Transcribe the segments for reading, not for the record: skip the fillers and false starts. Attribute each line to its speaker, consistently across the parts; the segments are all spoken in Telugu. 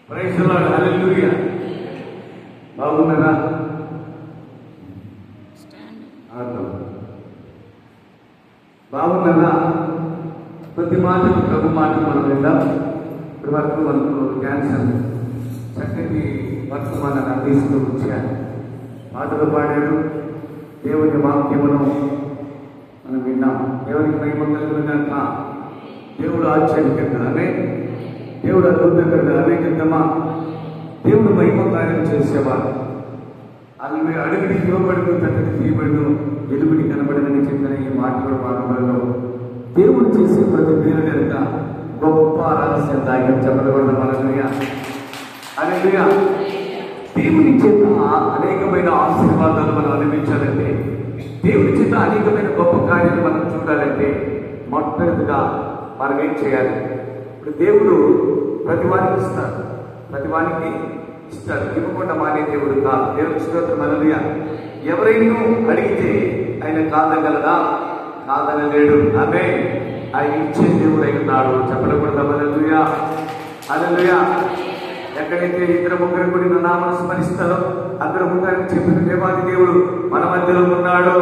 Speaker 1: ప్రైజ్ ది లార్డ్, హల్లెలూయా. బాగున్నారా? బాగున్నారా? ప్రతి మాట ప్రభు మాట మనం విందాం. ఇప్పటి వరకు మనకు క్యాన్సర్ చక్కటి వర్తమానాన్ని అందిస్తూ వచ్చారు. పాటలు పాడారు. దేవుని వాక్యమును మనం విన్నాం. దేవునికి మహిమ కలుగుగాక. దేవుడు ఆశ్చర్యకరుడు, ఆమేన్. దేవుడు అద్భుతకరుడు, అనేకమా. దేవుడు మహిమ కార్యం చేసేవాడు. అవి అడుగుడి ఇవ్వబడును, తట్టడి తీయబడును, ఎలుగుడి కనబడదని చెప్పిన ఈ మాటల భాగంలో దేవుడు చేసే ప్రతి పేరు కనుక గొప్ప రహస్యం దాగి చెప్పబడిన హల్లెలూయా, హల్లెలూయా. దేవుని చేత అనేకమైన ఆశీర్వాదాలు మనం అనుభవించాలంటే, దేవుని చేత అనేకమైన గొప్ప కార్యాలు మనం చూడాలంటే మొట్టమొదటిగా మనం ఏం చేయాలి? ఇప్పుడు దేవుడు ప్రతివానికి ఇస్తాడు, ప్రతివానికి ఇస్తాడు. ఇవ్వకుండా మానే దేవుడు కాదు. దేవుని స్తోత్రం, హల్లెలూయా. ఎవరైనా అడిగితే ఆయన కాదగలదా? కాదనలేడు. ఆమేన్. ఆయన ఇచ్చే దేవుడు అయి ఉన్నాడు. చెప్పకూడదు. హల్లెలూయా, హల్లెలూయా. ఎక్కడైతే ఇద్దరు ముగ్గురు కూడి నా నామమును స్మరిస్తారో అందరూ ఉంటారని చెప్పిన దేవాది దేవుడు మన మధ్యలో ఉన్నాడు.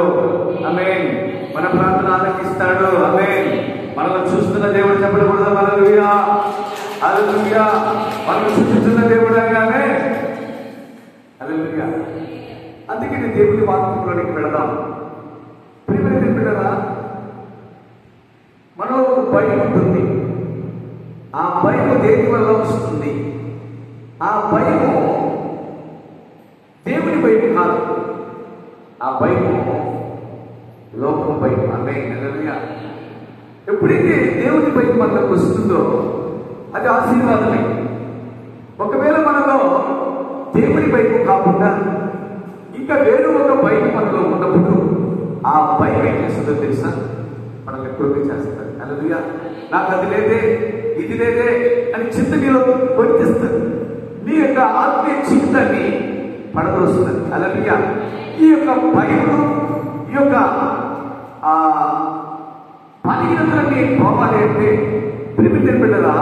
Speaker 1: ఆమేన్. మన ప్రార్థన ఆలకిస్తాడు. ఆమేన్. మనల్ని చూస్తున్న దేవుడు. చెప్పకూడదు. హల్లెలూయా, హల్లెలూయా. మనల్ని చూస్తున్న దేవుడు అనగానే హల్లెలూయా. అందుకే దేవుని వాక్యంలోనికి వెళదాం. ప్రియమైన బిడ్డలారా, మనలో ఒక భయం ఉంటుంది. ఆ భయం దేని వల్ల వస్తుంది? ఆ భయము దేవుని భయం కాదు. ఆ భయము లోకం భయం. ఆమేన్, హల్లెలూయా. ఎప్పుడైతే దేవుని భయం మనకు వస్తుందో అది ఆశీర్వాదమే. ఒకవేళ మనలో దేవుని భయం కాకుండా ఇంకా వేరు ఒక భయం మనలో ఉన్నప్పుడు ఆ భయం ఏం చేస్తుందో తెలుసా? మనల్ని కృప చేస్తారు. హల్లెలూయా. నాకు అది లేదే, ఇది లేదే అని చింత నీలో కొనిపిస్తారు. నీ యొక్క ఆత్మీయ జీవితాన్ని పడదోస్తుంది. హల్లెలూయా. ఈ యొక్క భయము, ఈ యొక్క బలహీనతలన్నీ పోవాలి అంటే ప్రియమైన బిడ్డలారా,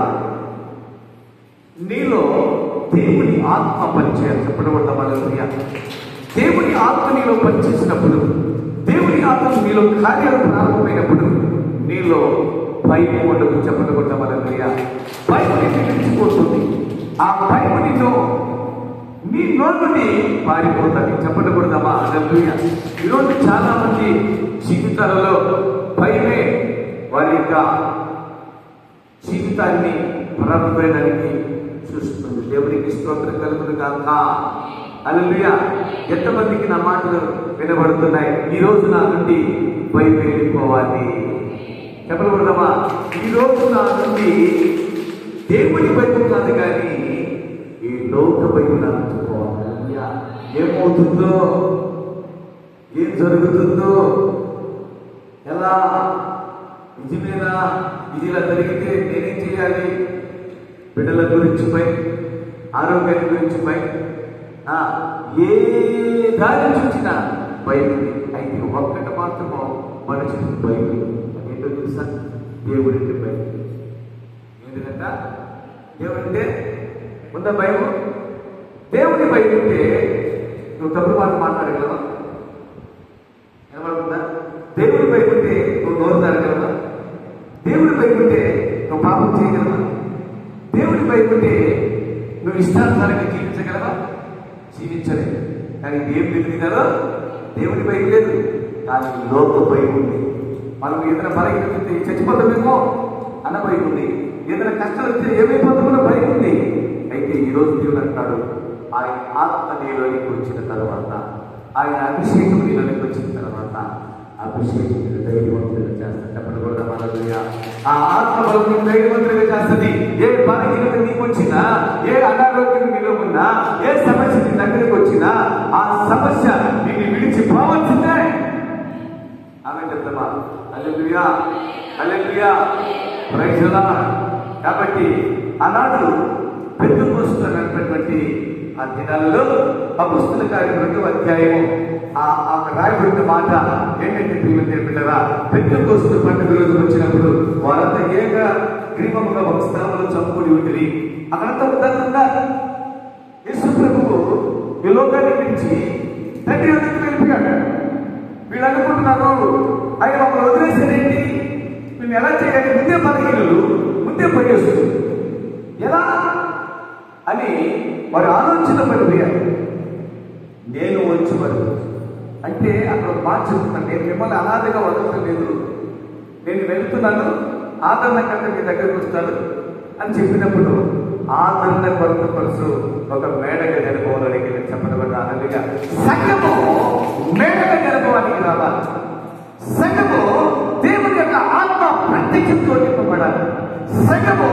Speaker 1: నీలో దేవుని ఆత్మ పనిచేయాలి. చెప్పడం వల్ల హల్లెలూయా. దేవుని ఆత్మ నీలో పనిచేసినప్పుడు, దేవుని ఆత్మ నీలో కార్యాలు ప్రారంభమైనప్పుడు నీలో భయం ఉండదు. చెప్పడం వల్ల హల్లెలూయా. భయం నిలిచిపోతుంది. ఆ భయం నిన్ను నీ నోటిని పారిపోతుంది. చెప్పకూడదమ్మా, హల్లెలూయా. ఈరోజు చాలా మంది జీవితాలలో భయమే వారి యొక్క జీవితాన్ని ప్రారంభమైనడానికి చూస్తుంది. దేవునికి స్తోత్రం కలుగును గాక. హల్లెలూయా. ఎంతమందికి నా మాటలు వినబడుతున్నాయి? ఈ రోజు నా నుండి భయం వెళ్ళిపోవాలి. చెప్పకూడదమ్మా, ఈ రోజు నా నుండి దేవుని భయం కాదు కానీ ఈ లోక భయం నాకు పోవాలి. హల్లెలూయా. ఏమవుతుందో, ఏం జరుగుతుందో, ఎలా, నిజమేనా, ఇది ఇలా జరిగితే నేనేం చేయాలి? బిడ్డల గురించి భయం, ఆరోగ్యాన్ని గురించి భయం, ఏ దారి చూసినా భయం. అయితే ఒక్కటి మాత్రమో మనుషులకు భయం. ఏంటో తెలుసా? దేవుడికి భయం. ఎందుకంట దేవుడంటే ఉందా భయం? దేవుడి భయం ఉంటే నువ్వు తప్పుడు మాట మాట్లాడగలవా? ఏమనుకుందా? దేవుడి భయం ఉంటే నువ్వు నోరు తాగలవా? దేవుడి భయం ఉంటే నువ్వు పాపం చేయగలవా? దేవుడి భయం ఉంటే నువ్వు ఇష్టానుసారంగా జీవించగలవా? జీవించలేదు. కానీ దేవుడి భయం కదా, దేవుడి భయం లేదు. కానీ లోక భయం ఉంది. మనం ఏదైనా బలహీనత చచ్చిపోతామేమో అన్న భయం ఉంది. ఏదైనా కష్టాలు వస్తే ఏమైపోతామన్న భయం ఉంది. అయితే ఈరోజు దేవుడు అంటాడు, ఆయన ఆత్మ నీలోనికి వచ్చిన తర్వాత, ఆయన అభిషేకం నీలోనికి వచ్చిన తర్వాత అభిషేకం ధైర్యవంతులుగా చేస్తాడు. చెప్పకూడదు. హల్లెలూయా. ఆ ఆత్మ బలం ధైర్యవంతులుగా చేస్తుంది. ఏ బలహీనత నీకు వచ్చినా, ఏ అనారోగ్యం నీలో ఉన్నా, ఏ సమస్య నీ దగ్గరికి వచ్చినా ఆ సమస్య నిన్ను విడిచిపోవాల్సిందే. ఆమె చెప్తామా? హల్లెలూయా, హల్లెలూయా, ప్రైజ్ ది లార్డ్. కాబట్టి ఆనాడు పెంతెకొస్తు అన్నటువంటి ఆ దినాలలో అపొస్తలుల కార్యం 2వ అధ్యాయము ఆ రాయబడిన మాట ఏంటంటే, ప్రియమైన బిడ్డలారా, పెంతెకొస్తు పండుగ రోజు వచ్చినప్పుడు వారంతా ఏక గ్రీవముగా ఒక స్థలంలో చంపుకొని ఉండిరి. అక్కడంతా ఉన్నారు. యేసు ప్రభువు ఈ లోకాన్ని నుంచి తండ్రి వద్దకు వెళ్ళిపోయాడు. వీళ్ళు అనుకుంటున్నారు, ఆయన మమ్మల్ని వదిలేసారేంటి, మేము ఎలా చేయాలి, ముందే బలహీనులు, ముందే పనిచేస్తుంది ఎలా అని వారు ఆలోచన పడిపోయారు. నేను వచ్చి మరి అంటే అక్కడ మాట చెప్తున్నాను, నేను మిమ్మల్ని అనాథగా వదలటం లేదు, నేను వెళ్తున్నాను, ఆదరణకర్త మీ దగ్గరకు వస్తాను అని చెప్పినప్పుడు ఆదరణ కొరత పరుసు ఒక మేడగా జరపడానికి చెప్పడం అన్నదిగా సంఘము మేడగా జరపడానికి రావాలి. సంఘము దేవుని యొక్క ఆత్మ ప్రత్యక్షంతో నింపబడాలి. సంఘము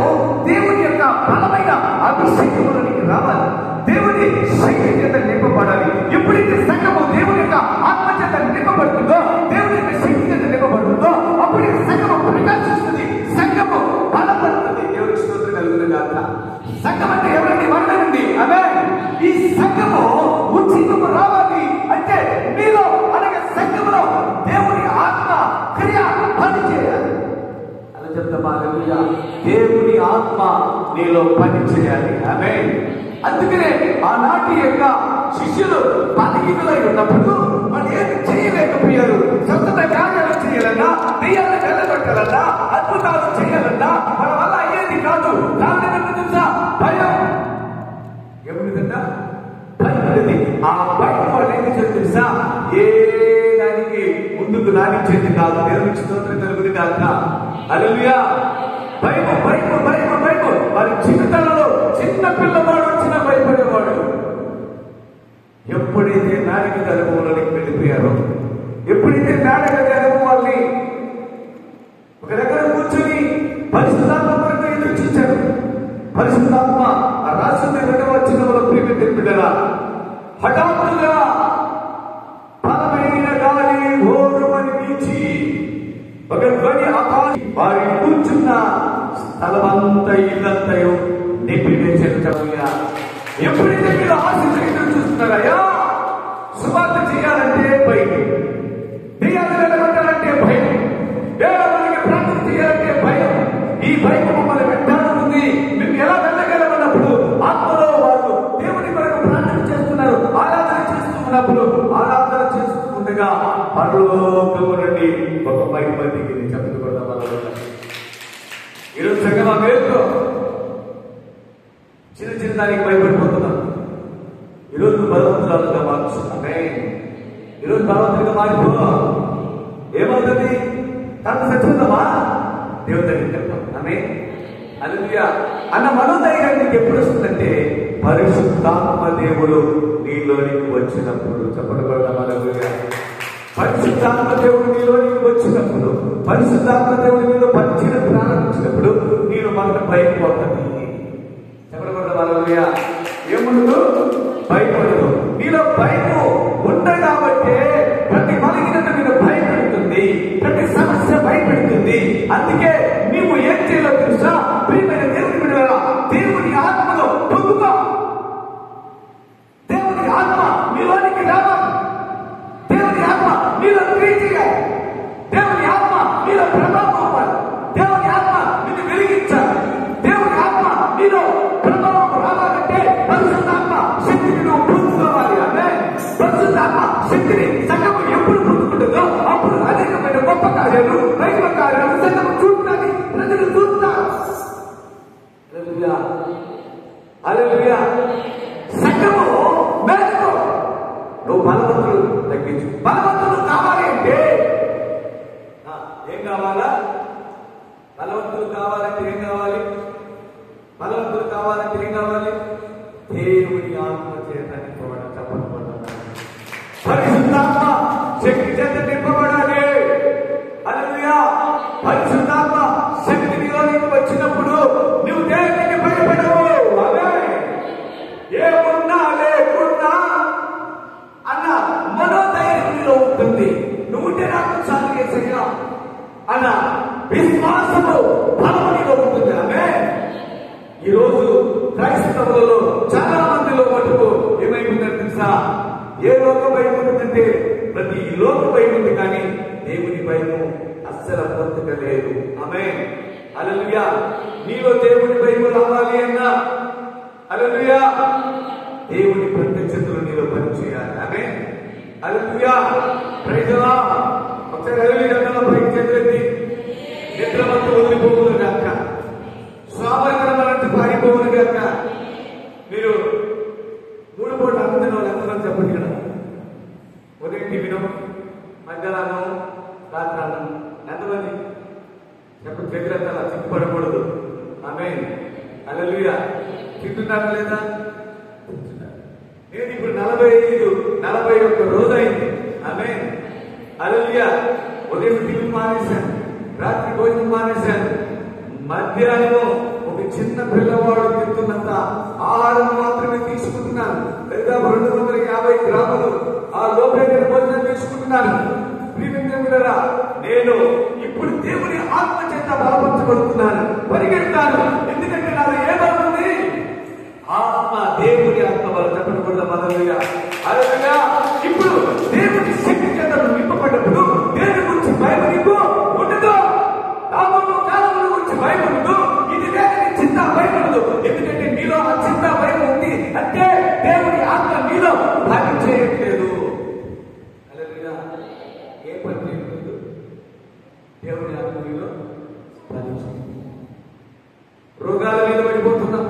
Speaker 1: దేవుని యొక్క బలమైన అభిషేకంలోనికి రావాలి. దేవుని శక్తి చేత నింపబడాలి. ఎప్పుడైతే సంఘము దేవుని యొక్క ఆత్మ చేత నింపబడుతుందో, దేవుని యొక్క శక్తి చేత నింపబడుతుందో, అప్పుడే సంఘము ప్రకాశిస్తుంది, సంఘము బలపడుతుంది. దేవుని స్తోత్రం కలుగును గాక. సంఘం అంటే ఎవరండి? వర్ణనండి. అదే ఈ సంఘము ఉచితము రావాలి అంటే మీలో అలాగే సంఘములో దేవుని ఆత్మ క్రియ పని చేయాలి. అలా చెప్తామా? దేవుని ఆత్మ నీలో పని చేయాలి. ఆమేన్. అందుకనే ఆనాటి యొక్క శిష్యులు బలహీనులై ఉన్నప్పుడు వాళ్ళు ఏమి చేయలేకపోయారు. సొంత కార్యాలు చేయాలన్నా, దెయ్యాలను వెళ్ళగొట్టాలన్నా, అద్భుతాలు చేయాలన్నా వాళ్ళ వల్ల అయ్యేది కాదు. కారణం ఏంటో తెలుసా? భయం. ఏమిటంట? భయం. ఆ భయం వాళ్ళు ఏం చేశారు తెలుసా? ఏ దానికి ముందుకు రానిచ్చేది కాదు. దేవునికి స్తోత్రం కలుగును గాక. హల్లెలూయా. భయము భయము భయము భయము. వారి జీవితాలలో చిన్న పిల్లవాడు వచ్చినా భయపడేవాడు. ఎప్పుడైతే నాయక అనుభవంలోకి వెళ్ళిపోయారో, ఎప్పుడైతే నాయక అనుభవాన్ని ఒక దగ్గర కూర్చొని పరిశుద్ధాత్మ కొరకు ఎదురు చూశారు. పరిశుద్ధాత్మ ఆ రాష్ట్రం 2వ వచనంలో ప్రేమ తెలిపిడరా, హఠాత్తుగా బలమైన గాలి ఓరుమని వీచి ఒక ధ్వని ఆకాశం వారి కూర్చున్న స్థలమంతా ఇల్లంతయు నింపివేసేటయ్యా. ఎప్పుడైతే మీరు ఆశించి ఎదురు చూస్తున్నారయ్యా, సువార్త చేయాలంటే భయం, దెయ్యాలు వెళ్ళగొట్టాలంటే భయం, దేవునికి ప్రార్థన చేయాలంటే భయం. ఈ భయం మమ్మల్ని వెంటాడుతుంది. మేము ఎలా వెళ్ళగలమన్నప్పుడు ఆత్మలో వాళ్ళు దేవుని కొరకు ప్రార్థన చేస్తున్నారు, ఆరాధన చేస్తున్నప్పుడు ఆరాధన చేస్తుండగా పరలోకము నుండి ఒక భయం దిగింది. చెప్పుకోవడం వల్ల ఈరోజు సంగమా వేరుతో చిన్న చిన్న దానికి భయపడిపోతున్నాం. ఈరోజు బలవంతులుగా మార్చుకున్నామే. ఈరోజు బలవంతులుగా మారిపో ఏమవుతుంది? తను సచ్చిపోతామా? దేవుని దగ్గరికి వెళ్తాం. ఆమె హల్లెలూయా అన్న మనోధైర్యానికి ఎప్పుడు వస్తుందంటే పరిశుద్ధాత్మ దేవుడు నీలోనికి వచ్చినప్పుడు. చెప్పకూడదా? హల్లెలూయా. పరిశుద్ధాత్మ దేవుడు నీలోనికి వచ్చినప్పుడు, పరిశుద్ధాత్మ దేవుడు నీలో పనిచేయడం ప్రారంభించినప్పుడు నేను మన భయపడుతుంది. చెప్పకూడదా? హల్లెలూయా. ఏముండదు? భయపడదు. నీలో భయము ఉండదు కాబట్టి ప్రతి బలహీనత మీద భయపెడుతుంది, ప్రతి సమస్య భయపెడుతుంది. అందుకే నీవు ఏం చేయాలో తెలుసా? ప్రియమైన దేవుని బిడ్డలారా, దేవుని ఆత్మలో పొందుకో. దేవుని ఆత్మ నీలోనికి రావాలి. దేవుని ఆత్మ నీలో క్రియ చేయాలి. దేవుని ఆత్మ నీలో ప్రభావం అవ్వాలి. దేవుని ఆత్మ నిన్ను వెలిగించాలి. దేవుని ఆత్మ నీలో ప్రభావం రావాలంటే పరిశుద్ధాత్మ శక్తిని నువ్వు పొందుకోవాలి. అంటే పరిశుద్ధాత్మ శక్తిని సంఘము ఎప్పుడు పొందుకుంటుందో అప్పుడు అనేకమైన గొప్ప కార్యాలు, దైవ కార్యాలు సంఘము చూడాలి, ప్రజలు చూస్తారు. హల్లెలూయా. హల్లెలూయా. సంఘము మేలుకో. నువ్వు బలవంతులు తగ్గించు. బలవంతులు కావాలి అంటే ఏం కావాలా? బలవంతులు కావాలంటే ఏం కావాలి? బలవంతులు కావాలంటే ఏం కావాలి? దేవుని ఆత్మ చేత నింపబడాలి. చెప్పబడాలి. పరిశుద్ధాత్మ శక్తి చేత నింపబడాలి. హల్లెలూయా. పరిశుద్ధాత్మ శక్తి నీలోకి వచ్చినప్పుడు నువ్వు దేవునికి భయపడవు. ఏమున్నా లేకున్నా అన్న మనోధైర్యం నీలో ఉంటుంది. నువ్వుంటే నాకు చాలు చేసేగా అన్న విశ్వాసము బలము నీలో ఉంటుంది. ఆమె ఈరోజు క్రైస్తవులలో చాలా మందిలో మటుకు ఏమైపోతుందంటే తెలుసా? ఏ లోక భయం ఉంటుందంటే ప్రతి లోక భయం ఉంది, కానీ దేవుని భయము అస్సలు పొందలేదు. ఆమె హల్లెలూయా. నీలో దేవుని భయము రావాలి అన్నా హల్లెలూయా, ప్రైజ్ ది లార్డ్. ఒకసారి హల్లెలూయా పైకి చేతులెత్తి. నిద్రమంతా వదిలిపోవును గాక, స్వాభావికమైనట్టు పారిపోవును గాక. మీరు 3 పూట అందరూ ఎంతమంది చెప్పండి కదా. ఉదయం టిఫినం, మధ్యాహ్నం, రాత్రాన్నం. ఎంతమంది చెప్పండి? చేతులెత్తాలా, చిక్కుపడకూడదు. ఆమేన్. హల్లెలూయా. తింటున్నారా లేదా? నేను ఇప్పుడు 41 రోజు అయింది. ఆమేన్. హల్లెలూయా. ఉదయం టిఫిన్ మానేశాను, రాత్రి భోజనం మానేశాను. మధ్యాహ్నం ఒక చిన్న పిల్లవాడు తింటున్నంత ఆహారం మాత్రమే తీసుకుంటున్నాను. దాదాపు 250 గ్రాములు ఆ లోపే నేను భోజనం తీసుకుంటున్నాను. ప్రియమిత్రులారా, నేను ఇప్పుడు దేవుని ఆత్మ చేత బలపరచబడుతున్నాను, పరిగెడతాను. ఎందుకంటే నాలో ఏమవుతుంది? ఆత్మ, దేవుని ఆత్మ బలం. చెప్పండి కూడా హల్లెలూయా. హల్లెలూయా. ఇప్పుడు దేవుని శక్తి చేత నింపబడ్డప్పుడు దేవుని గురించి భయం నీకు ఉండదు. రాబోయే కాలంలో గురించి భయం ఉండదు. ఇది లేదని చింత భయం ఉండదు. ఎందుకంటే నీలో ఆ చింత భయం ఉంది అంటే దేవుని ఆత్మ నీలో పని చేయట్లేదు. హల్లెలూయా. ఏ పని చేయట్లేదు? దేవుని ఆత్మ నీలో పని చేయట్లేదు. రోగాల మీద పడిపోతున్నాం.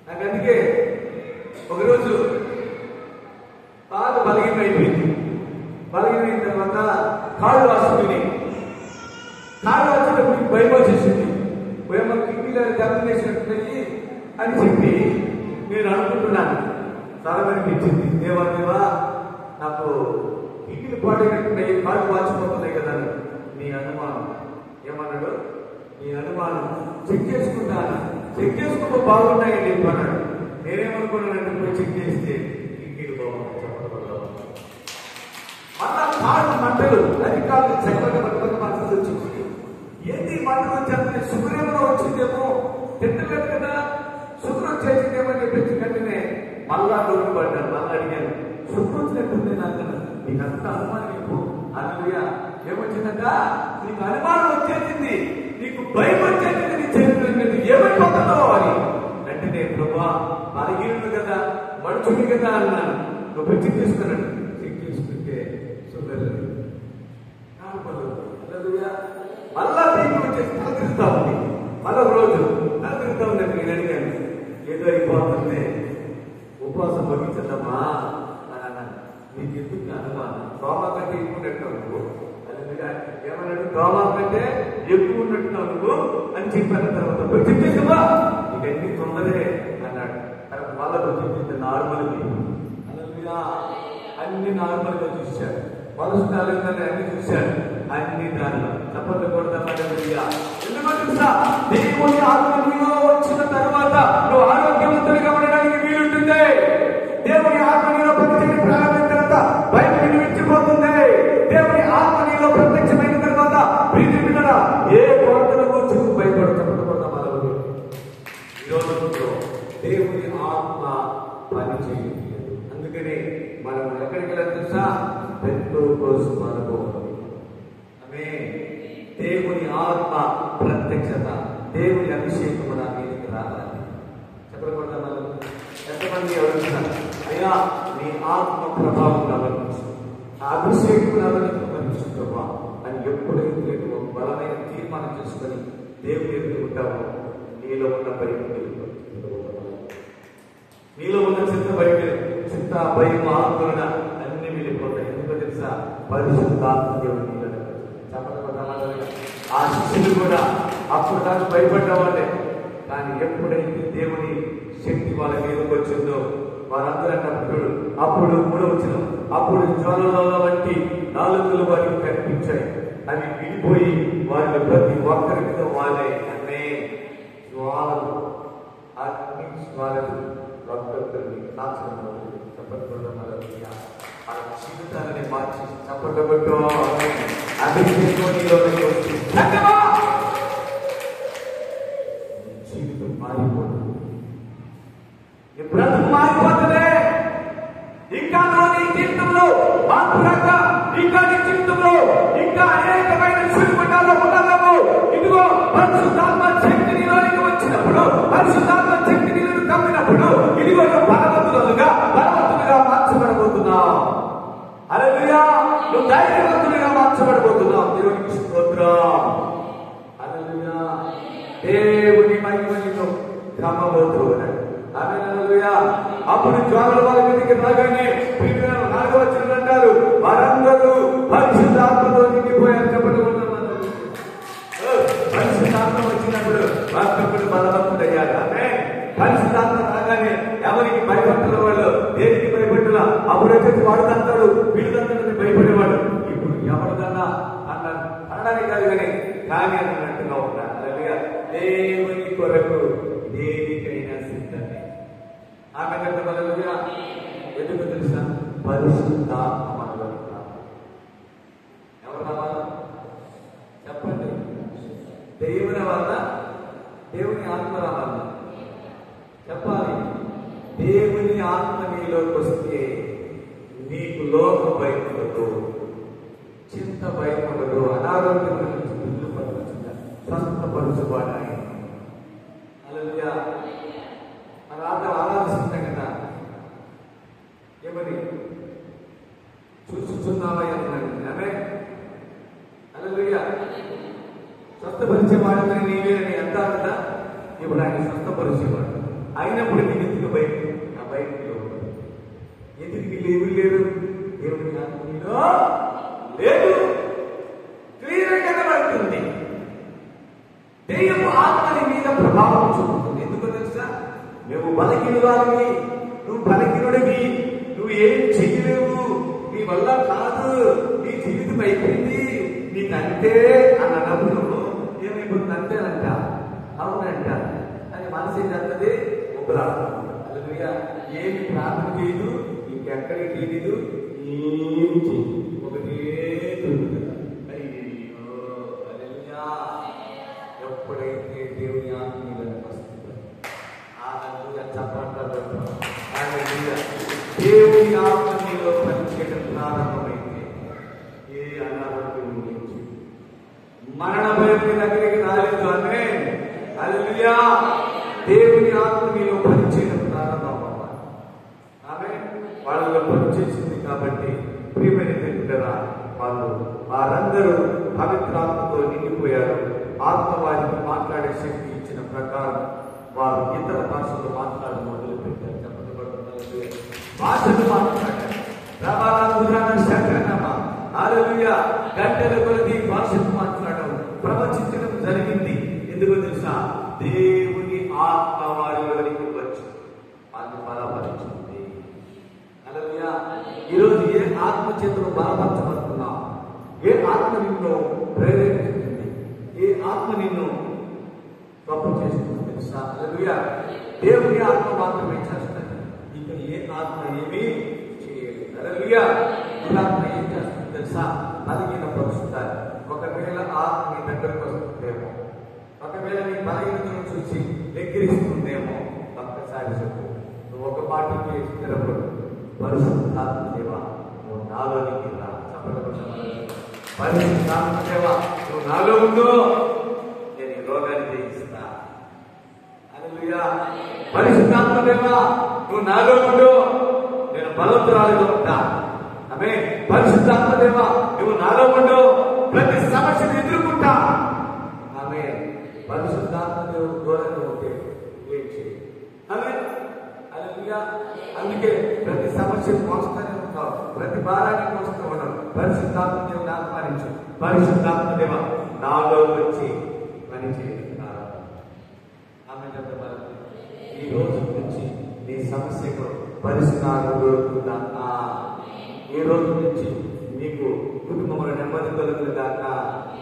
Speaker 1: నాకు అందుకే ఒకరోజు బాగా బలహీనమైపోయింది. బలహీనమైన తర్వాత కాళ్ళు వాసుకుని, కాళ్ళు వచ్చేటప్పుడు భయం వచ్చేసింది. భయం కిడ్నీలో దెబ్బ చేసినట్టున్నాయి అని చెప్పి నేను అనుకుంటున్నాను. చాలా అనిపించింది, దేవా నాకు కిడ్నీలు పాడైనట్టున్నాయి, కాళ్ళు వాచిపోతున్నాయి కదా. నీ అనుమానం ఏమన్నాడు? నీ అనుమానం చెక్ చేసుకుంటాను, చెక్ చేసుకుంటూ బాగున్నాయని చెప్పన్నాడు. నేనేమనుకున్నానంటే పోయి చెక్ చేస్తే కిడ్నీలు బాగున్నాయి. మళ్ళా కాళ్ళు మంటలు, అది కాళ్ళు చక్కగా మంటలు వచ్చింది. ఏంటి మంటలు వచ్చేస్తే షుగర్ ఏమైనా వచ్చిందేమో, తింటలేదు కదా, షుగర్ వచ్చేసిందేమో అని చెప్పేసి వెంటనే మళ్ళా డోలు పడ్డాను. మళ్ళీ అడిగాను, షుగర్ వచ్చినట్టుంది నాకు, నీకు అంత అనుమానం నీకు. హల్లెలూయా. ఏమొచ్చిందట? నీకు అనుమానం వచ్చేసింది, నీకు భయం వచ్చేసింది, నీ చరిత్ర ఏమైపోతుందో అని. వెంటనే ప్రభా బలహీనుడు కదా, మనుషుడు కదా అన్నాను. నువ్వు చెక్ చేసుకున్నాడు. చెక్ చేసుకుంటే షుగర్ మళ్ళా బీపీ వచ్చేసి తలదిరుతా ఉంది. మళ్ళా రోజు తలదిరుతా ఉందని నేను అడిగాను. ఏదో అయిపోతుంది, ఉపవాసం భవించదమ్మా అని అన్నాను. నీకు ఎందుకు అనుమానం? దోమ కంటే ఎక్కువ ఉన్నట్టున్నావు నువ్వు. ఏమన్నాడు? దోమ కంటే ఎక్కువ ఉన్నట్టున్నావు నువ్వు అని చెప్పాను. తర్వాత పోయి చెక్ చేసావా? నీకన్నీ తొందరే అన్నాడు. తర్వాత మళ్ళా వచ్చి నార్మల్ అన్ని నార్మల్ గా చూశాడు. పరుస్థాలంగానే అన్ని చూశాడు. అన్ని దానిలో తప్పకూడదా? ఎందుకో తెలుసా? దేవుని ఆత్మ నీలో వచ్చిన తర్వాత నువ్వు ఆరోగ్యవంతుడిగా ఉండడానికి వీలుంటుంది. దేవుని ఆత్మ నీలో ప్రత్యక్ష ప్రారంభమైన తర్వాత భయం విడిచిపోతుంది. దేవుని ఆత్మ నీలో ప్రత్యక్షమైన తర్వాత ప్రీతి బిడ్డరా ఏ కొరతల గురించి భయపడకూడదా? మనం ఈరోజు దేవుని ఆత్మ పని చేయలేదు. అందుకని మనం ఎక్కడికి వెళ్ళాలి తెలుసా? పెంతెకోస్తు అనుభవం. దేవుని ఆత్మ ప్రత్యక్షత, దేవుని అభిషేకం నా మీదకి రావాలి. చెప్పకూడదా? మనం ఎంతమంది అడుగుతున్నారు, అయ్యా నీ ఆత్మ ప్రభావం గమనించు, ఆ అభిషేకం గమనించుకోవా అని ఎప్పుడైతే ఒక బలమైన తీర్మానం చేసుకొని దేవుని ఎదుర్కొంటావో నీలో ఉన్న భయం, నీలో ఉన్న చింత భయం, ఆందోళన అన్ని వెళ్ళిపోతాయి. ఎందుకో తెలుసా? పరిశుద్ధాత్మ దేవుడు నీలో. ఆ శిష్యులు కూడా అప్పుడు దాన్ని భయపడ్డవాళ్ళే. కానీ ఎప్పుడైతే దేవుని శక్తి వాళ్ళ మీదకి వచ్చిందో వారందరూ అన్నప్పుడు అప్పుడు 3వ వచనం, అప్పుడు జ్వాలల వంటి నాలుకలు వారికి కనిపించాయి. అవి విడిపోయి వారిని ప్రతి ఒక్కరి మీద వాళ్ళే అనే జ్వాలలు, అగ్ని జ్వాలలు ఒక్కొక్కరిని నాశనం చెప్పకుండా ఆ జీవితాలని మార్చి చెప్పబట్టు జీవితం మారిపోతుంది. బ్రతుకు మారిపోతుంది. ఇంకా నీ జీవితంలో మార్పు రాక, ఇంకా నీ జీవితంలో ఇంకా అనేకమైన సుడిగుండాల్లో ఉన్నాము. ఇదిగో పరిశుద్ధాత్మ శక్తి నీలోనికి వచ్చినప్పుడు, పరిశుద్ధాత్మ శక్తి నీళ్ళు కమ్మినప్పుడు ఇదిగో బలవంతులుగా మార్చబడబోతున్నావు. మార్చబడబోతున్నాం. దేవునికి స్తోత్రం. హల్లెలూయా. దేవుని మహిమతో క్రమబోతున్నాడు. హల్లెలూయా. అప్పుడు జ్వాలల వారి మీదకి రాగానే 4వ వచనం అంటారు, వారందరూ పరిశుద్ధాత్మతో నిండిపోయారు. చెప్పండి. పరిశుద్ధాత్మ వచ్చినప్పుడు వారు బలవంతుడయ్యారు. ఆమె పరిశుద్ధాత్మ రాగానే ఎవరికి భయపడుతున్న వాళ్ళు, దేనికి భయపడుతున్నా అప్పుడు వచ్చేసి వాడు తంతాడు, వీడు తంతాడని భయపడేవాడు. ఇప్పుడు ఎవరికన్నా అన్నారు అనడానికి కాదు కానీ అన్నట్టుగా ఉన్నారు. అలాగే దేవుని కొరకు దేనికైనా సిద్ధమే. ఆమె కంటే బలలుగా ఎందుకు తెలుసా? పరిశుద్ధాత్మ ఎవరు రావాలా చెప్పండి? దేవుని వల్ల దేవుని ఆత్మ రావాలా చెప్పాలి. దేవుని ఆత్మ నీలోకి వస్తే నీకు లోక భయం ఉండదు, చింత భయం ఉండదు, అనారోగ్యం నుంచి బిల్లు పడుతుంది, స్వస్థపరచువాడు ఆయన. హల్లెలూయా. మన ఆరాధిస్తున్నాం కదా, ఏమని చూస్తున్నావా అన్నాడు. ఆమె హల్లెలూయా. స్వస్థపరిచేవాడు నీవే అని అంటారు కదా. ఇప్పుడు ఆయన స్వస్థపరిచేవాడు అయినప్పుడు నీ ఎందుకు బయట నా బయటలో ఎందుకు లేవు లేరు? దేవుని ఆత్మలో లేదు. క్లియర్ కనబడుతుంది. దెయ్యము ఆత్మని మీద ప్రభావం చూపుతుంది. ఎందుకో తెలుసా? నువ్వు బలహీనురాలివి, నువ్వు బలహీనుడివి, నువ్వు ఏం చెయ్యలేవు, నీ వల్ల కాదు, నీ జీవితం అయిపోయింది, నీకంటే అన్నప్పుడు ఏమైపోతుంది అంటేనంట. అవునంట అని మనసు ఏం చేస్తుంది? హల్లెలూయా. ఏమి ప్రార్థన చేయదు, ఇంకెక్కడికి తెలియదు, ఏం చేయదు, ఒకటే దొరుకుతుంది. అయ్యో హల్లెలూయా. ఎప్పుడైతే దేవుని ఆత్మీయులకు వస్తుందో హల్లెలూయా చెప్పంటారు. హల్లెలూయా. దేవుని ఆత్మీయులో పనిచేయడం ప్రారంభమైంది. ఏ అనారోగ్యం గురించి మరణ భయం దగ్గరికి రాలేదు. అంటే హల్లెలూయా. దేవుని ఆత్మ మీలో పనిచేయడం ప్రారంభమవ్వాలి. ఆమె వాళ్ళలో పనిచేసింది కాబట్టి ప్రియమైన దేవుడా, వారందరూ పవిత్రాత్మతో నిండిపోయారు. ఆత్మ వారికి మాట్లాడే శక్తి ఇచ్చిన ప్రకారం వారు ఇతర భాషలు మాట్లాడడం మొదలు పెట్టారు. చెప్పబడుతున్నారు భాషలు మాట్లాడారు. హల్లెలూయా. గంటల కొలది భాషలు మాట్లాడడం, ప్రవచించడం జరిగింది. ఎందుకో తెలుసా? దేవుని ఆత్మ వారిలోనికి వచ్చి అది బలపరుచుంది. హల్లెలూయా. ఈరోజు ఏ ఆత్మ చేతులు బలపరచబడుతున్నావు? ఏ ఆత్మ నిన్ను ప్రేరేపిస్తుంది? ఏ ఆత్మ నిన్ను తప్పు చేస్తుంది తెలుసా? హల్లెలూయా. దేవుని ఆత్మ మాత్రమే చేస్తుంది. ఇక ఏ ఆత్మ ఏమీ చేయలేదు. హల్లెలూయా. ఈ ఆత్మ ఏం చేస్తుంది తెలుసా? బలహీన పరుస్తుంది. ఒకవేళ ఆత్మ నీ దగ్గరకు వస్తుందేమో, ఒకవేళ నీ బలహీనతను చూసి ఎక్కిరిస్తుందేమో, ఒక్కసారి చెప్పు, నువ్వు ఒక పాటికి స్థిరపడు. పరిశుద్ధాత్మ దేవ నువ్వు నాలోనికి రా. పరిశుద్ధాత్మ దేవ నువ్వు నాలో ఉందో నేను ఈ రోగాన్ని జయిస్తా. హల్లెలూయా. పరిశుద్ధాత్మ దేవ నువ్వు నాలో ఉందో నేను బలవంతురాలుగా ఉంటా. ఆమె పరిశుద్ధాత్మ దేవ నువ్వు నాలో ఉందో ప్రతి సమస్యను ఎదుర్కొంటా. ఆమె పరిశుద్ధాత్మ దేవుడు దూరంగా ఉంటే ఏం చేయాలి? ఆమె హల్లెలూయా. అందుకే ప్రతి సమస్యను మోస్తూనే ఉంటావు, ప్రతి భారాన్ని మోస్తూ ఉన్నావు. పరిశుద్ధాత్మ దేవుని ఆహ్వానించు. పరిశుద్ధాత్మ దేవ నాలో వచ్చి పని చేస్తున్నారు. ఆమె ఈ రోజు నుంచి నీ సమస్యకు పరిష్కారం దొరుకుతుందా? ఈ రోజు నుంచి నీకు కుటుంబంలో నెమ్మది కలుగుతుందాక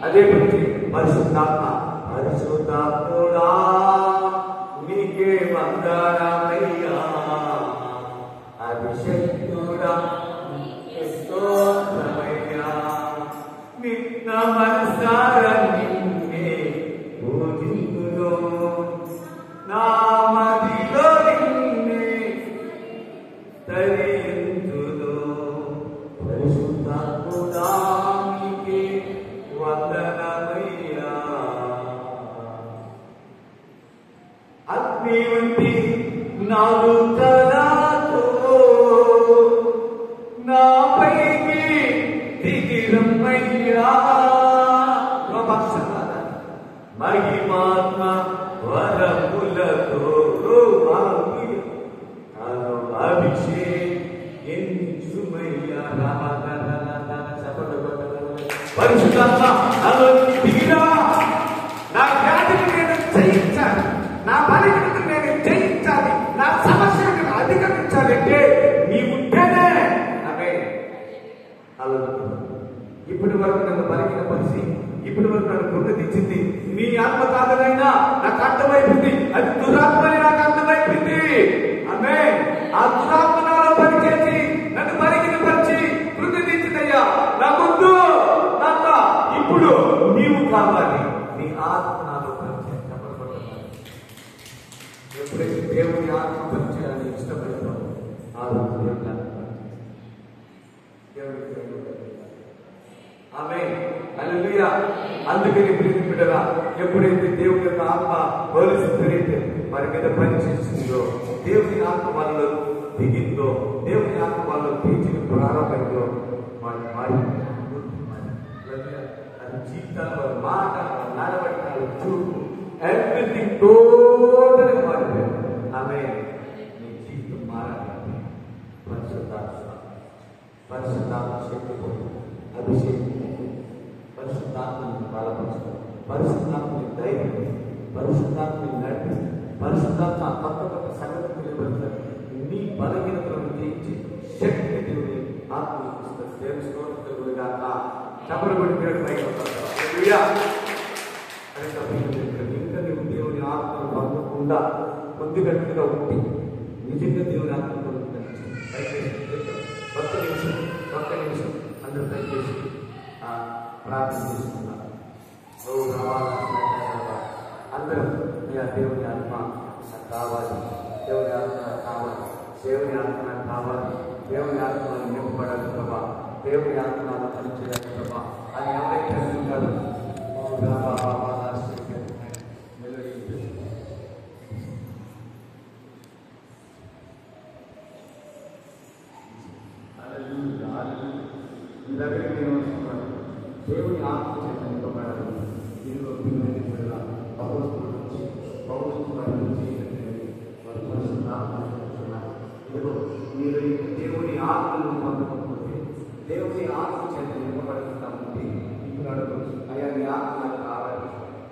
Speaker 1: అదే పని పరిశుద్ధాత్మ. పరిశుద్ధాత్ముడా నీకే వందనమయ్యా, అభిషేకుడా స్తోత్రమయ్యా, నిన్న మనసారా నిన్నే పూజింతును, నా మదిలో నిన్నే తరించును. పరిశుద్ధాత్ముడా నీకే వందనమయ్యా. అగ్ని వంటి నాలుగు తలతో నాపైకి దిగిరమ్మయ్యా. మహిమాత్మ వరములతో అభిషేకించుమయ్యా పరిశుద్ధాత్మ నాలోకి దిగిరా. నా వ్యాధిని నేను జయించాలి, నా బలహీనతను నేను జయించాలి, నా సమస్యలను అధిగమించాలంటే నీ ఉంటేనే అవే అలా. ఇప్పటి వరకు నన్ను బలహీనపరిచి, ఇప్పటి వరకు నన్ను కృంగతీసింది నీ ఆత్మ కాదనైనా నాకు అర్థమైపోయింది. అది దురాత్మని నాకు అర్థమైపోయింది. ఆమె ఆ దురాత్మ నాలో పనిచేసి నన్ను బలహీనపరిచి కృంగతీసిందయ్యా. నా ముందు నాతో ఇప్పుడు నీవు కావాలి. నీ ఆత్మ నాలో పనిచేయాలి. ఎప్పుడైతే దేవుని ఆత్మ పనిచేయాలని ఇష్టపడతావు ఆ రోజు ఆమె హల్లెలూయా. అందుకని బిడ్డరా, ఎప్పుడైతే దేవుని యొక్క ఆత్మ పోలీసులైతే వారి మీద పనిచేసిందో, దేవుని ఆత్మ వాళ్ళు దిగిందో, దేవుని ఆత్మ వాళ్ళు తీర్చిన ప్రారంభంలో వాళ్ళు మారి జీవితాలు, మాట, నడవడికలు, చూపు, ఎవ్రీథింగ్ టోటల్ మారిపోయింది. ఆమె నీ జీవితం మారాలి. పరిశుద్ధాత్మ శక్తి అభిషేకం, పరిశుద్ధాత్మని బలపరచడం, పరిశుద్ధాత్మని ధైర్యం, పరిశుద్ధాత్మని నడిపి, పరిశుద్ధాత్మ కొత్త కొత్త సంగతులు నిలబడతారు. నీ బలహీనతలను జయించి శక్తిని దేవుని ఆత్మను ఇస్తారు. దేవుని స్తోత్రములుగా చపరబడి దేవుడి పైకి ఇంకా నువ్వు దేవుని ఆత్మను పొందకుండా పొందినట్టుగా ఉంటే నిజంగా దేవుని ఆత్మను పొందుతాను. ఒక్క నిమిషం అందరూ దయచేసి ప్రార్థన చేసుకున్నారు. అందరూ దేవుని ఆత్మ కావాలి, దేవుని ఆత్మ కావాలి, దేవుని ఆత్మ కావాలి, దేవుని ఆత్మ నింపబడాలి ప్రభా, దేవుని ఆత్మ పనిచేయాలి ప్రభా అని ఎవరైతే అనుకుంటారు దగ్గరికి నేను వస్తున్నాను. దేవుని ఆత్మ చేత నింపబడాలి. దీనిలో అపోస్తుల నుంచి ఇదిగో మీరు దేవుని ఆత్మను పొందకపోతే, దేవుని ఆత్మ చేత నింపబడుతున్నామంటే ఇప్పుడు అడుగు, అయ్యా నీ ఆత్మ నాకు కావాలి,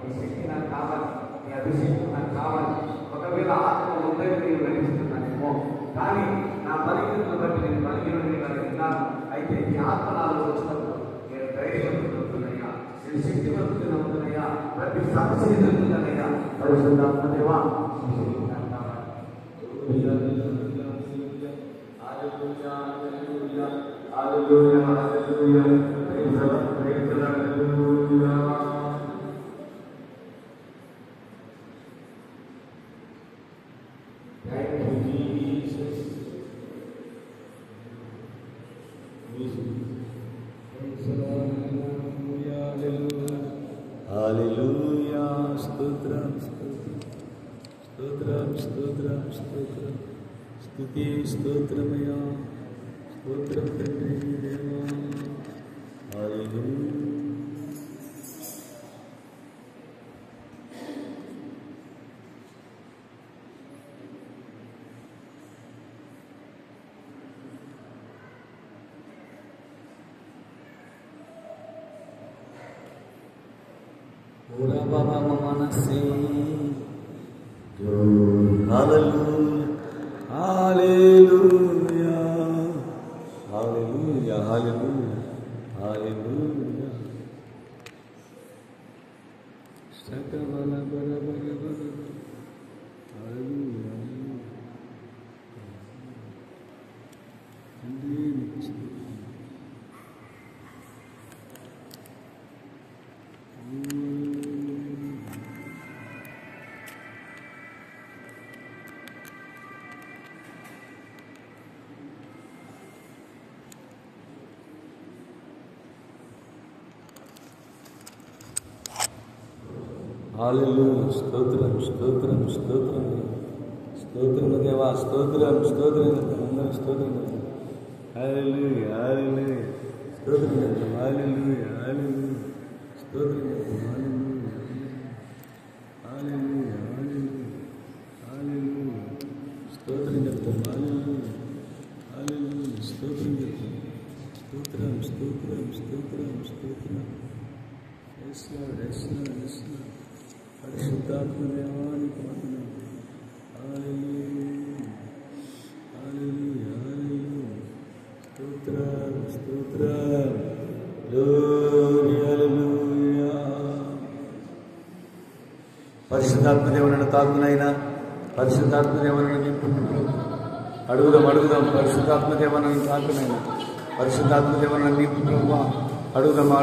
Speaker 1: నీ శక్తి నాకు కావాలి, నీ అభిషేకం నాకు కావాలి. ఒకవేళ ఆత్మ ఉందని నేను నడిపిస్తున్నానేమో, కానీ నా బలహీనతను బట్టి నేను బలహీనుడిని కలిగినాను. అయితే ఈ ఆత్మ నాలో వచ్చినప్పుడు నేను ధైర్యవంతులవుతున్నాయా, నేను శక్తివంతులవుతున్నాయా, ప్రతి సమస్య ఎదుర్కొన్నానయ్యా. పరిశుద్ధాత్మదేవా
Speaker 2: Hallelujah, stotram, stotram, stotram, stotram, stuti, stotramaya, stotram తండ్రి దేవా. Hallelujah. Ora baba mama se hallelujah, hallelujah, hallelujah, hallelujah, hallelujah. Sakabala bara bara bara, hallelujah. Hallelujah, stotram, stotram, stotram, stotram Deva, stotram, stotram, అందరూ stotram. Hallelujah, hallelujah, stotram, hallelujah, hallelujah. పరిశుద్ధాత్మ దేవానికి వందనాలు. హల్లెలూయా, హల్లెలూయా, హల్లెలూయా. స్తోత్రం, స్తోత్రం. గ్లోరీ, హల్లెలూయా. పరిశుద్ధాత్మ దేవుని తాకునైనా పరిశుద్ధాత్మ దేవుని నింపుకుంటూ అడుగుదాం. పరిశుద్ధాత్మ దేవుని తాకునైనా పరిశుద్ధాత్మ దేవుని నింపుకుంటూ అడుగుదామా.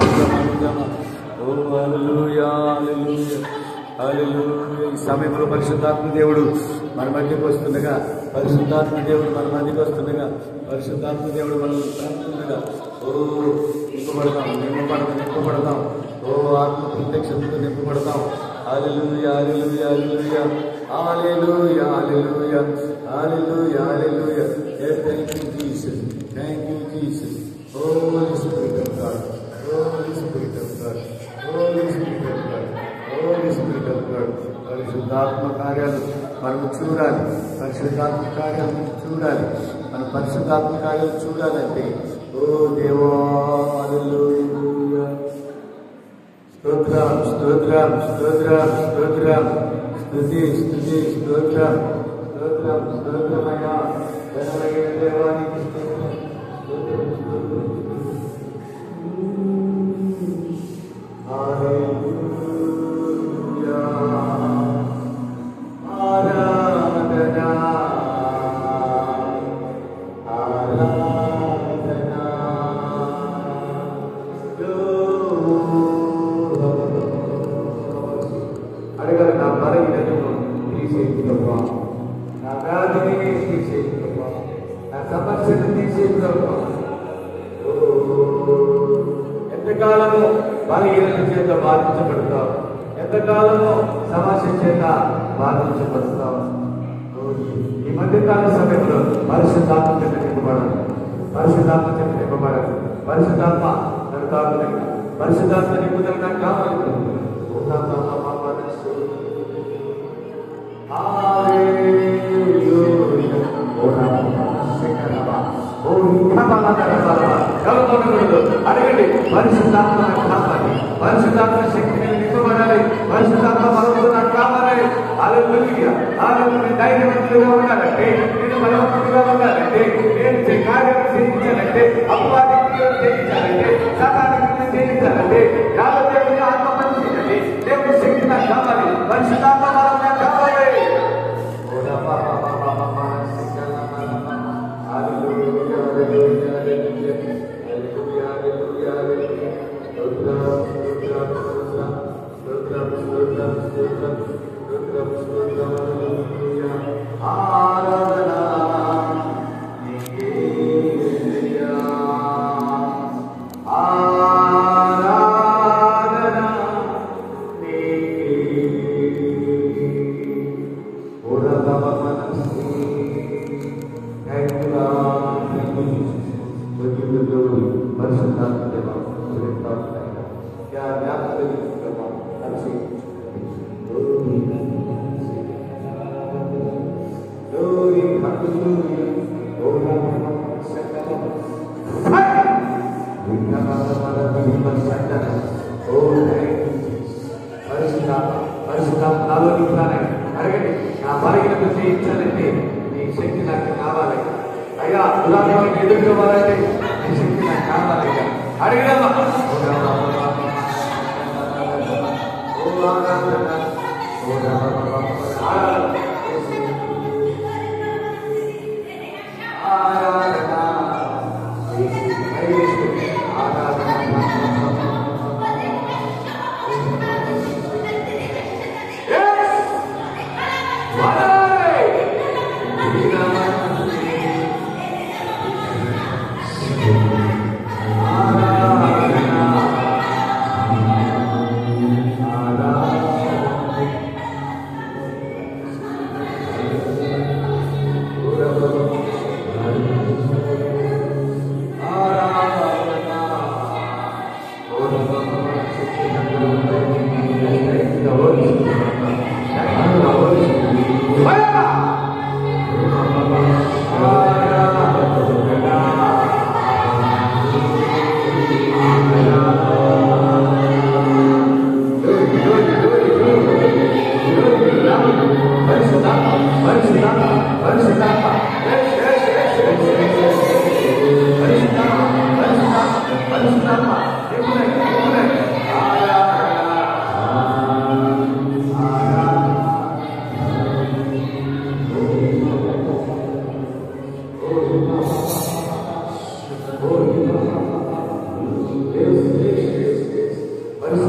Speaker 2: ఓ హల్లెలూయా, హల్లెలూయా, హల్లెలూయా. ఈ సమయంలో పరిశుద్ధాత్మ దేవుడు మన మధ్యకు వస్తుండగా, పరిశుద్ధాత్మ దేవుడు మన మధ్యకు వస్తుండగా, పరిశుద్ధాత్మ దేవుడు మనల్ని తాకుతుండగా, ఓ నింపబడదాం. ఓ ఆత్మ ప్రత్యక్షతతో నింపబడతాం. హల్లెలూయా, హల్లెలూయా, హల్లెలూయా, హల్లెలూయా, హల్లెలూయా, హల్లెలూయా, హల్లెలూయా. Thank you, Jesus. Thank you, Jesus. Holy Spirit of God. Holy Spirit of God. Holy Spirit of God. Holy Spirit of God. పరిశుద్ధాత్మ కార్యాలు మనం చూడాలి. పరిశుద్ధాత్మ కార్యాలు చూడాలి. మనం పరిశుద్ధాత్మ కార్యాలు చూడాలంటే ఓ దేవా, హల్లెలూయా. స్తోత్రం, స్తోత్రం, స్తోత్రం, స్తోత్రం. స్తుతి, స్తుతి, స్తోత్రం, స్తోత్రం, స్తోత్రమయ్యా. ఘనమైన దేవానికి స్తోత్రం, స్తోత్రం, స్తోత్రం. హల్లెలూయా, ఆరాధన, ఆరాధన. అడగాలి, నా బలహీనతను తీసేయి ప్రభువా, నా వ్యాధిని తీసేయి ప్రభువా, నా సమస్యను తీసేయి ప్రభువా. ఎంతకాలము బలహీనత చేత బాధించబడతావు, ఎంతకాలము సమస్య చేత బాధించబడతావు. ఈ మధ్యకాల సమయంలో పరిశుద్ధాత్మ చేత నింపబడాలి. పరిశుద్ధాత్మ చేత నింపబడాలి. పరిశుద్ధాత్మ నన్ను తాకుతుంది. పరిశుద్ధాత్మ నింపుదల నాకు కావాలి. అడగండి, పరిశుద్ధాత్మ నాకు కావాలి. పరిశుద్ధాత్మ శక్తిని నింపబడాలి. పరిశుద్ధాత్మ బలంతో నాకు కావాలి. హల్లెలూయా, హల్లెలూయా. ధైర్యవంతులుగా ఉండాలంటే, నేను బలవంతులుగా ఉండాలంటే, నేను కార్యం చేయించాలంటే, అపవాదిని చేయించాలంటే, సాతానికి చేయించాలంటే, యావదేవుని ఆత్మ పనిచేయాలి. దేవుని శక్తి నాకు కావాలి. పరిశుద్ధాత్మ బలం నాకు కావాలి. అడగండి, నా బలహీనత చేయించాలంటే నీ శక్తి నాకు కావాలి అయ్యా. ఉదాహరణకి ఎదుర్కోవాలంటే నీ శక్తి నాకు కావాలి అయ్యా. అడిగినా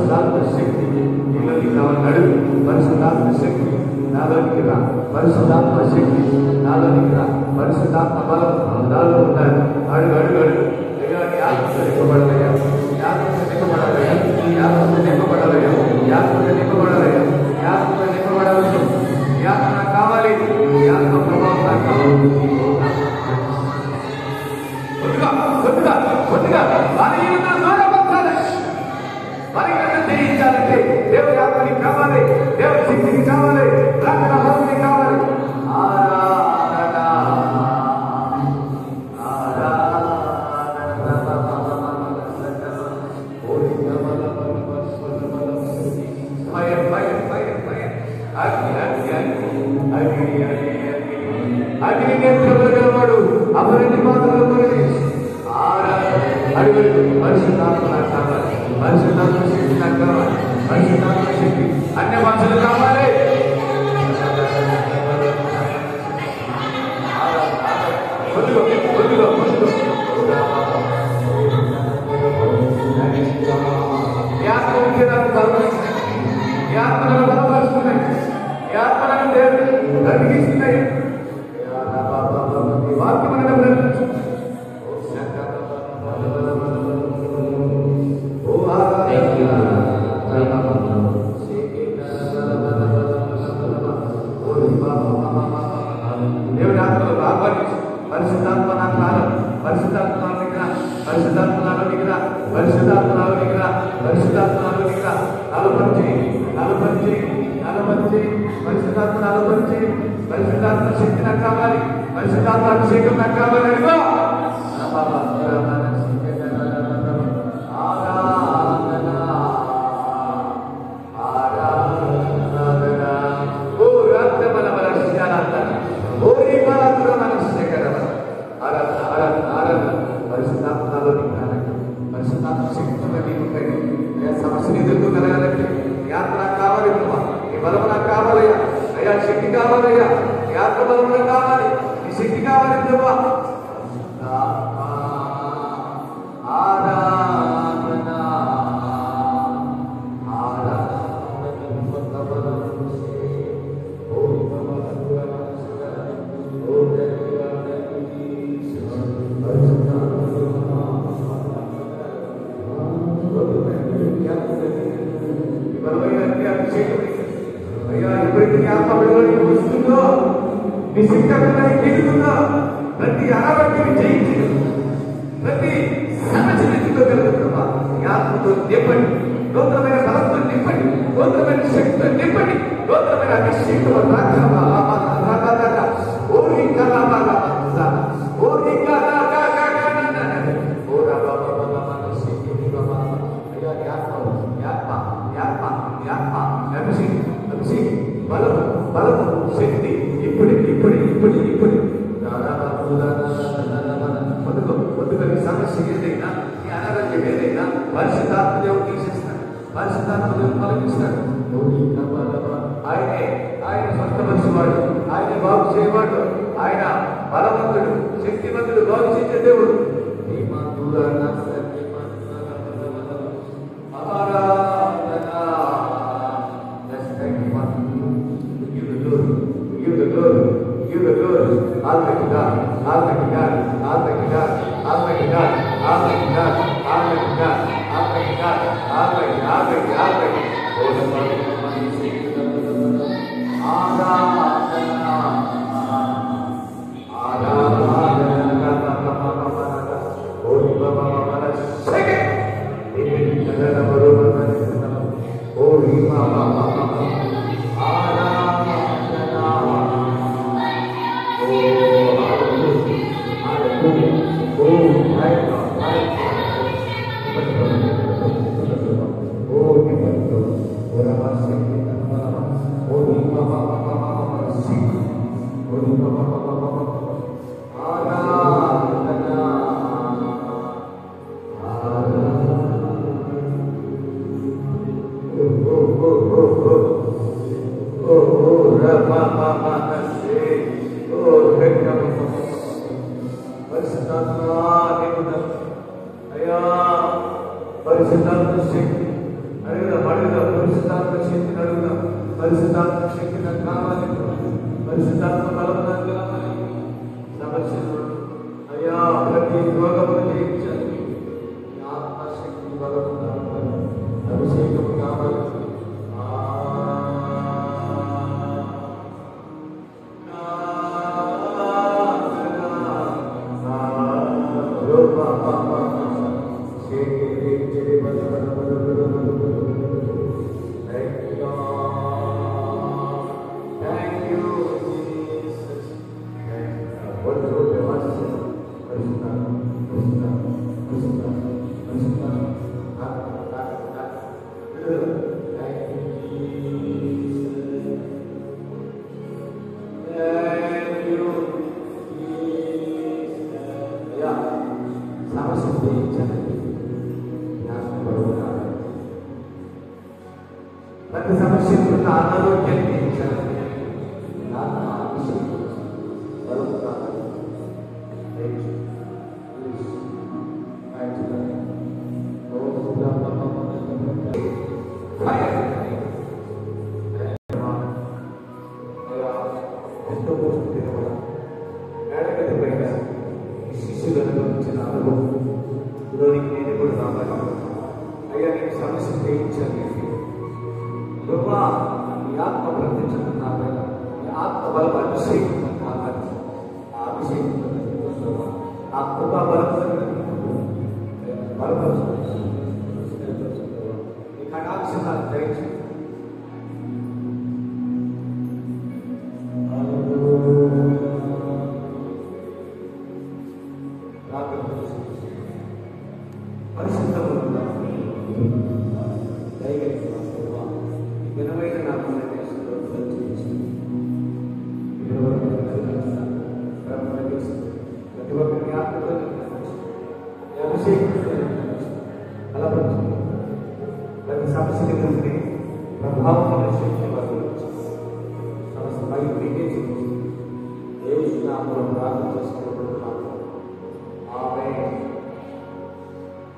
Speaker 2: పరిశుద్ధాత్మ శక్తి నీలోకి రావన్నాడు. పరిశుద్ధాత్మ శక్తి నాలోనికి రా, పరిశుద్ధాత్మ శక్తి నాలోనికి రా, పరిశుద్ధాత్మ బలం నాలో ఉన్నాడు. అడుగు అడుగు అడుగు అయ్యా, నీ ఆత్మతో నింపబడాలయ్యా, నీ ఆత్మతో నింపబడాలయ్యా, నీ ఆత్మతో నింపబడాలయ్యా, నీ ఆత్మతో నింపబడాలయ్యా, నీ ఆత్మతో నింపబడాలి. నీ ఆత్మ నాకు కావాలి, నీ ఆత్మ ప్రభావం నాకు కావాలి. కొద్దిగా కొద్దిగా కొద్దిగా వారి జీవితంలో దూరపడాలి. వారికి జయించాలంటే దేవుడి ఆత్మని కావాలి, దేవుడి శక్తిని కావాలి, రక్షణ బలాన్ని కావాలి. ఆరాధన అగ్ని నేర్చుకోగలవాడు అపరాధి మాత్రంలో అడుగు పరిశుద్ధాత్మ నాకు కావాలి, పరిశుద్ధాత్మ శక్తి నాకు కావాలి, పరిశుద్ధాత్మ శక్తి అన్య భాషలు కావాలి. కొద్దిగా కొద్దిగా కొద్దిగా ఈ ఆత్మ ఉంటే నాకు బలపరుస్తున్నాయి, ఈ ఆత్మలను బలపరుస్తున్నాయి, ఈ ఆత్మలను దేవుడు బ్రతికిస్తున్నాయి. వాక్యమైన బ్రతికించు. దేవుడి ఆత్మలో ఆహ్వానించు. పరిశుద్ధాత్మ నా కాలం, పరిశుద్ధాత్మ నాలుగురా, పరిశుద్ధాత్మ నాలుగురా, పరిశుద్ధాత్మ నాలుగురా, పరిశుద్ధాత్మ నాలుగురా, నలుపరిచి నలుపరిచి నలుపరిచి పరిశుద్ధాత్మ నలుపరిచి. పరిశుద్ధాత్మ శక్తి నాకు కావాలి, పరిశుద్ధాత్మ అభిషేకం నాకు కావాలి. అడిగో పరిశుద్ధాత్మ శక్తి సమస్యలు ఎదుర్కొ కలగాలంటే ఈ ఆత్మ నాకు కావాలి, ఈ బలం నాకు కావాలయ్యా, అయ్యా శక్తి కావాలయ్యా, ఈ ఆత్మ బలం నాకు కావాలి, ఈ శక్తి కావాలి ప్రభా. అయ్యా ఎప్పుడైతే నీ ఆత్మ విడుదల వస్తుందో, నీ శక్తి అక్కడ దిగుతుందో, ప్రతి అరవటిని జయించి ప్రతి సమస్యతో కలుగుతున్నా నీ ఆత్మతో నింపండి, నూతనమైన బలంతో నింపండి, నూతనమైన శక్తితో నింపండి, నూతనమైన అభిషేకం బలము బలము శక్తి ఇప్పుడు ఇప్పుడు ఇప్పుడు ఇప్పుడు పొద్దుకొని సమస్య ఏదైనా, నీ అనారోగ్యం ఏదైనా పరిశుద్ధాత్మ దేవుడు తీసేస్తాడు, పరిశుద్ధాత్మ దేవుడు తొలగిస్తాడు. ఆయనే ఆయన స్వస్థపరిచేవాడు, ఆయన బాగు చేయవాడు, ఆయన బలవంతుడు, శక్తివంతుడు, బాగు చేసే దేవుడు. Almighty God, Almighty God, Almighty God, Almighty God, Almighty God, Almighty God, Almighty God, Almighty, Almighty, Almighty. Holy Baba,
Speaker 1: పరిశుద్ధాత్మ శక్తిని అడుగుదాం. పరిశుద్ధాత్మ శక్తి నాకు కావాలి, పరిశుద్ధాత్మ బలం నాకు కావాలి. సమస్యలు అయ్యా ప్రతి రోగము జయించాలి. ఆత్మశక్తి బలం కావాలి, అభిషేకం కావాలి. ప్రతి సమస్యకు అనారోగ్యాన్ని తీర్చాలి. ఎంతో కోసం తినవడం మేడగది పైన శిష్యులు అనుభవించిన అనుభవం ఈరోజు నేను కూడా రావాలి. అయ్యా నేను సమస్య జయించాలి. ప్రభా నీ ఆత్మ ప్రకటించడం నా పైన, నీ ఆత్మ బలం అభిషేకం నా పైన, ఆ అభిషేకం ఆ కృపా బలం బలపరుచు, నీ కటాక్షం నాకు దయచేసి. ప్రతి సమస్యని కంటే ప్రభావం శక్తి సమస్య పై మీకే చూపించి ఏ విషయంలో ప్రార్థన చేస్తారు.